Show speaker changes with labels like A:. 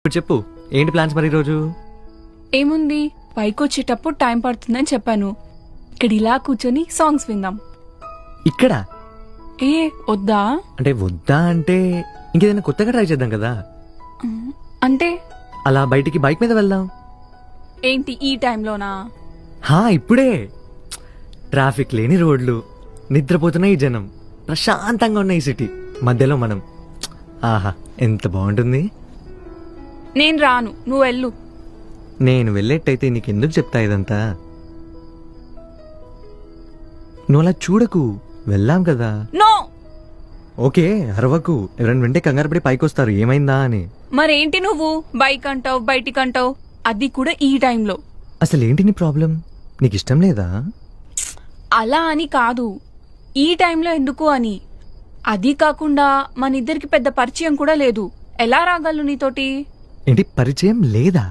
A: ఇప్పుడు చెప్పు, ఏంటి ప్లాన్స్ మరి ఈరోజు?
B: ఏముంది, పైకి వచ్చేటప్పుడు టైం పడుతుందని చెప్పాను. ఇక్కడ ఇలా కూర్చొని సాంగ్స్ విందాం.
A: ఇక్కడ
B: ఏ వద్దా?
A: అంటే వద్దా అంటే ఇంకేదైనా కొత్తగా ట్రై చేద్దాం కదా.
B: అంటే
A: అలా బయటికి బైక్ మీద వెళ్దాం.
B: ఏంటి ఈ టైంలోనా?
A: ఇప్పుడే. ట్రాఫిక్ లేని రోడ్లు, నిద్రపోతున్న ఈ జనం, ప్రశాంతంగా ఉన్న ఈ సిటీ మధ్యలో మనం. ఆహా, ఎంత బాగుంటుంది.
B: నేను రాను, నువ్వు వెళ్ళు.
A: నేను వెళ్ళేట్టయితే నీకెందుకు చెప్తా ఇదంతా? నువ్వు అలా చూడకు, వెళ్ళాం కదా.
B: నో.
A: ఓకే, అరవకు. ఎవరైనా వింటే కంగారు పడి పైకి వస్తారు ఏమైందా అని.
B: మరేంటి నువ్వు బైక్ అంటావు, బయటికి అంటావు, అది కూడా ఈ టైంలో.
A: అసలు ఏంటి నీ ప్రాబ్లం? నీకు ఇష్టం లేదా?
B: అలా అని కాదు, ఈ టైంలో ఎందుకు అని. అది కాకుండా మన ఇద్దరికి పెద్ద పరిచయం కూడా లేదు, ఎలా రాగలను నీతోటి?
A: ఏంటి పరిచయం లేదా?